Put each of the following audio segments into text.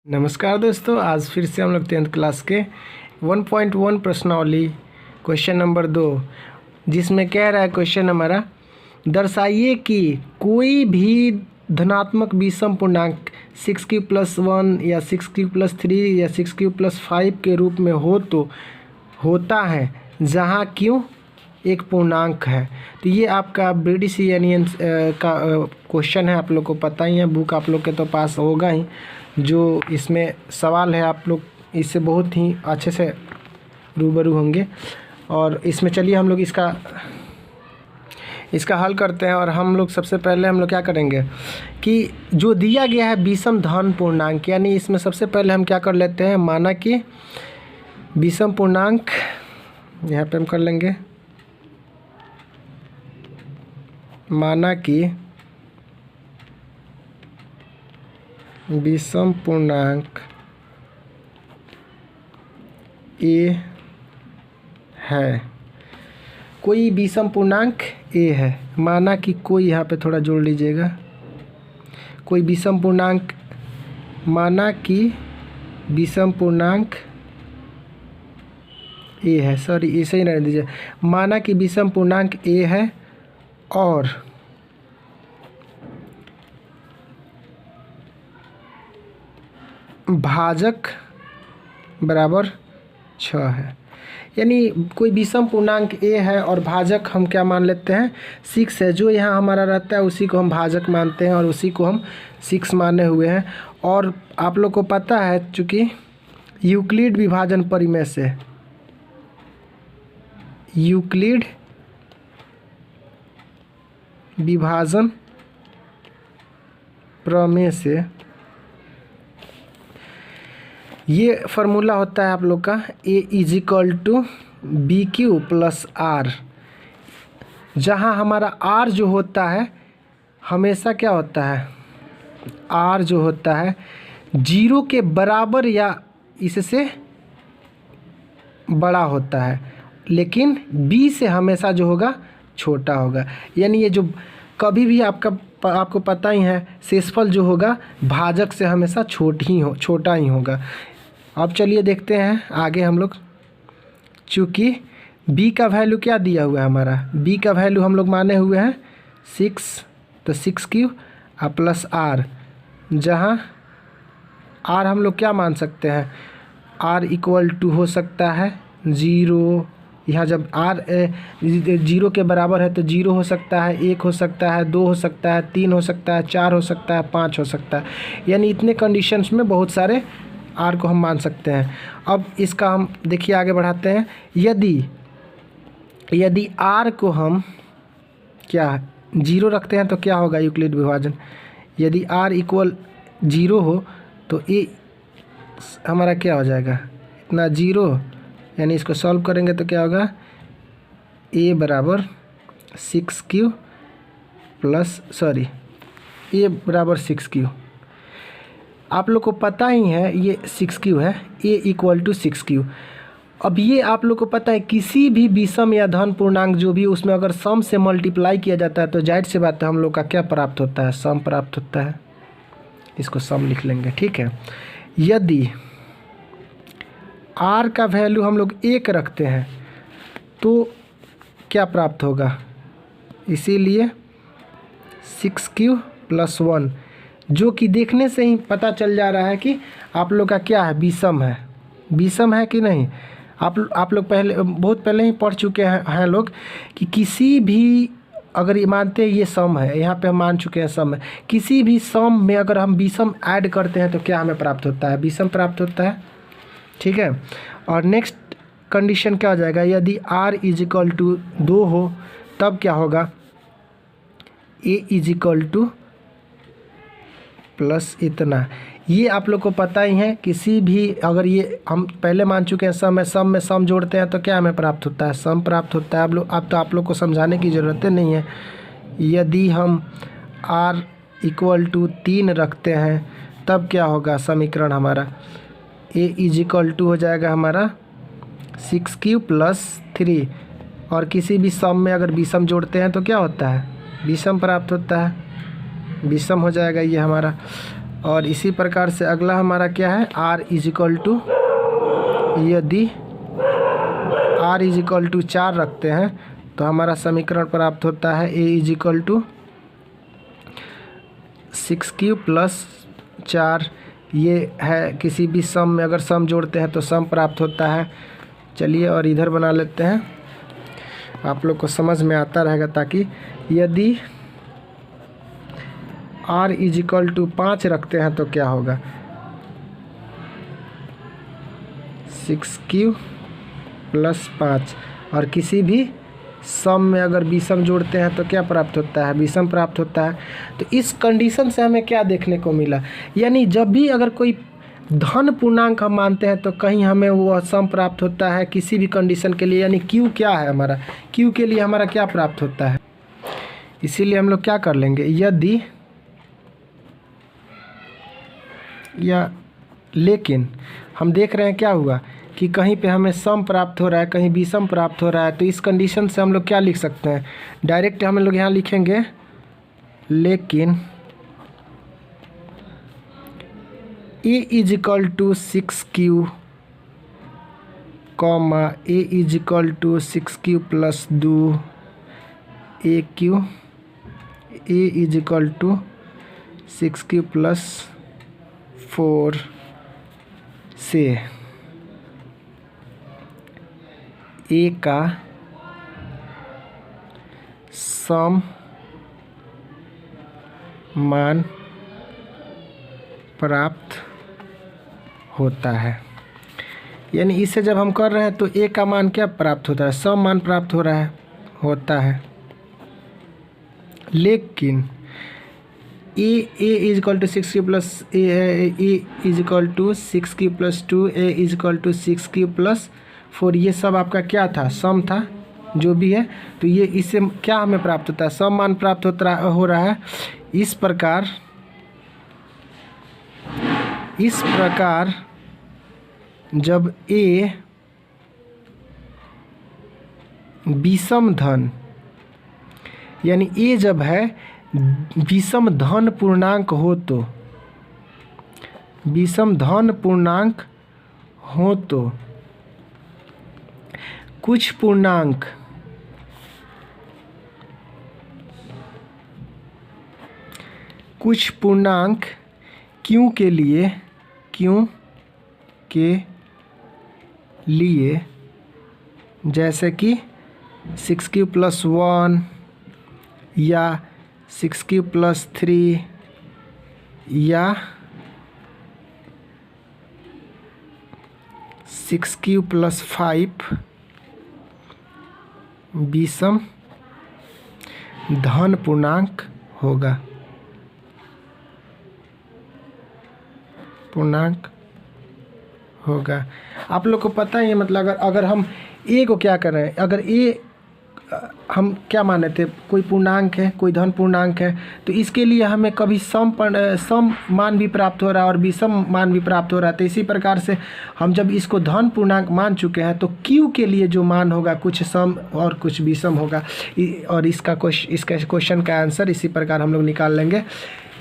नमस्कार दोस्तों, आज फिर से हम लोग 10th क्लास के 1.1 प्रश्नावली क्वेश्चन नंबर 2, जिसमें कह रहा है क्वेश्चन हमारा, दर्शाइए कि कोई भी धनात्मक विषम पूर्णांक 6q+1 या 6q+3 या 6q+5 के रूप में हो तो होता है जहाँ q एक पूर्णांक है। तो ये आपका ब्रिटिश यूनियन का क्वेश्चन है, आप लोग को पता ही है, बुक आप लोग के तो पास होगा ही। जो इसमें सवाल है आप लोग इससे बहुत ही अच्छे से रूबरू होंगे। और इसमें चलिए हम लोग इसका हल करते हैं। और हम लोग सबसे पहले हम लोग क्या करेंगे कि जो दिया गया है विषम धन पूर्णांक, यानी इसमें सबसे पहले हम क्या कर लेते हैं, माना कि विषम पूर्णांक यहाँ पे हम कर लेंगे, माना कि विषम पूर्णांक a है, कोई विषम पूर्णांक a है, माना कि कोई, यहाँ पे थोड़ा जोड़ लीजिएगा, कोई विषम पूर्णांक, माना कि विषम पूर्णांक a है, सॉरी इसे ही रहने दीजिए, माना कि विषम पूर्णांक a है और भाजक बराबर 6 है। यानी कोई विषम पूर्णांक a है और भाजक हम क्या मान लेते हैं, 6 है। जो यहाँ हमारा रहता है उसी को हम भाजक मानते हैं और उसी को हम 6 माने हुए हैं। और आप लोग को पता है, चूँकि यूक्लिड विभाजन परिमेय से, यूक्लिड विभाजन प्रमेय से ये फार्मूला होता है आप लोग का a=bq+r, जहाँ हमारा r जो होता है हमेशा क्या होता है, r जो होता है 0 के बराबर या इससे बड़ा होता है, लेकिन b से हमेशा जो होगा छोटा होगा। यानी ये जो कभी भी आपको पता ही है, शेषफल जो होगा भाजक से हमेशा छोटा ही होगा। अब चलिए देखते हैं आगे हम लोग। चूँकि b का वैल्यू क्या दिया हुआ है हमारा, b का वैल्यू हम लोग माने हुए हैं 6, तो 6q + r, जहाँ r हम लोग क्या मान सकते हैं, r = हो सकता है 0, यहाँ जब r 0 के बराबर है तो 0 हो सकता है, 1 हो सकता है, 2 हो सकता है, 3 हो सकता है, 4 हो सकता है, 5 हो सकता है। यानी इतने कंडीशंस में बहुत सारे r को हम मान सकते हैं। अब इसका हम देखिए आगे बढ़ाते हैं। यदि r को हम क्या 0 रखते हैं तो क्या होगा यूक्लिड विभाजन, यदि r = 0 हो तो a हमारा क्या हो जाएगा, इतना 0, यानी इसको सॉल्व करेंगे तो क्या होगा, a बराबर 6q a बराबर 6q। आप लोग को पता ही है ये 6q है, a = 6q। अब ये आप लोग को पता है किसी भी विषम या धन पूर्णांक जो भी, उसमें अगर सम से मल्टीप्लाई किया जाता है तो जाहिर सी बात है हम लोग का क्या प्राप्त होता है, सम प्राप्त होता है। इसको सम लिख लेंगे, ठीक है। यदि r का वैल्यू हम लोग 1 रखते हैं तो क्या प्राप्त होगा, इसीलिए 6q+1, जो कि देखने से ही पता चल जा रहा है कि आप लोग का क्या है, विषम है कि नहीं। आप लोग बहुत पहले ही पढ़ चुके हैं लोग कि किसी भी, अगर ये मानते हैं ये सम है, यहाँ पे हम मान चुके हैं सम है, किसी भी सम में अगर हम विषम ऐड करते हैं तो क्या हमें प्राप्त होता है, विषम प्राप्त होता है, ठीक है। और नेक्स्ट कंडीशन क्या हो जाएगा, यदि r = 2 हो तब क्या होगा, a = प्लस इतना। ये आप लोग को पता ही है, किसी भी, अगर ये हम पहले मान चुके हैं सम में सम जोड़ते हैं तो क्या हमें प्राप्त होता है, सम प्राप्त होता है। अब आप लोग को समझाने की ज़रूरत नहीं है। यदि हम r = 3 रखते हैं तब क्या होगा समीकरण हमारा, a = हो जाएगा हमारा 6q + 3, और किसी भी सम में अगर विषम जोड़ते हैं तो क्या होता है, विषम प्राप्त होता है, विषम हो जाएगा ये हमारा। और इसी प्रकार से अगला हमारा क्या है, r इजिकल टू, यदि r इजिकल टू 4 रखते हैं तो हमारा समीकरण प्राप्त होता है a equal to 6q plus 4। ये है किसी भी सम में अगर सम जोड़ते हैं तो सम प्राप्त होता है। चलिए और इधर बना लेते हैं, आप लोग को समझ में आता रहेगा। ताकि यदि r इजिकल टू 5 रखते हैं तो क्या होगा, 6q प्लस 5। और किसी भी सम में अगर विषम जोड़ते हैं तो क्या प्राप्त होता है, विषम प्राप्त होता है। तो इस कंडीशन से हमें क्या देखने को मिला, यानी जब भी अगर कोई धन पूर्णांक हम मानते हैं तो कहीं हमें वो सम प्राप्त होता है किसी भी कंडीशन के लिए। यानी q क्या है हमारा, q के लिए हमारा क्या प्राप्त होता है। इसीलिए हम लोग क्या कर लेंगे, यदि या लेकिन हम देख रहे हैं क्या हुआ कि कहीं पे हमें सम प्राप्त हो रहा है, कहीं विषम प्राप्त हो रहा है। तो इस कंडीशन से हम लोग क्या लिख सकते हैं, डायरेक्ट हम लोग यहाँ लिखेंगे लेकिन a equal to 6q comma a equal to 6q plus 2 aq, a equal to 6q plus 4 से a का सम मान प्राप्त होता है। यानी इसे जब हम कर रहे हैं तो a का मान क्या प्राप्त होता है, सम मान प्राप्त हो रहा है, होता है। लेकिन a equal to 6q plus a equal to 6q plus 2 a equal to 6q plus 4, ये सब आपका क्या था, सम था जो भी है। तो ये इससे क्या हमें प्राप्त होता है, सम मान प्राप्त हो रहा है। इस प्रकार जब a विषम धन, यानी a जब है विषम धन पूर्णांक हो तो, विषम धन पूर्णांक हो तो कुछ पूर्णांक q के लिए जैसे कि 6q प्लस 1 या 6q प्लस 3 या 6q प्लस 5 विषम धन पूर्णांक होगा, आप लोग को पता ही है। मतलब अगर हम a को क्या कर रहे हैं, अगर a हम क्या माने थे, कोई पूर्णांक है, कोई धन पूर्णांक है, तो इसके लिए हमें कभी सम मान भी प्राप्त हो रहा है और विषम मान भी प्राप्त हो रहा है। तो इसी प्रकार से हम जब इसको धन पूर्णांक मान चुके हैं तो q के लिए जो मान होगा कुछ सम और कुछ विषम होगा। और इसका क्वेश्चन का आंसर इसी प्रकार हम लोग निकाल लेंगे।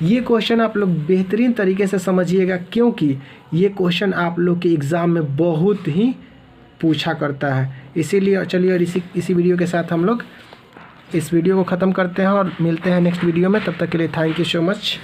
ये क्वेश्चन आप लोग बेहतरीन तरीके से समझिएगा, क्योंकि ये क्वेश्चन आप लोग के एग्ज़ाम में बहुत ही पूछा करता है। इसीलिए चलिए और इसी वीडियो के साथ हम लोग इस वीडियो को ख़त्म करते हैं और मिलते हैं नेक्स्ट वीडियो में। तब तक के लिए थैंक यू सो मच।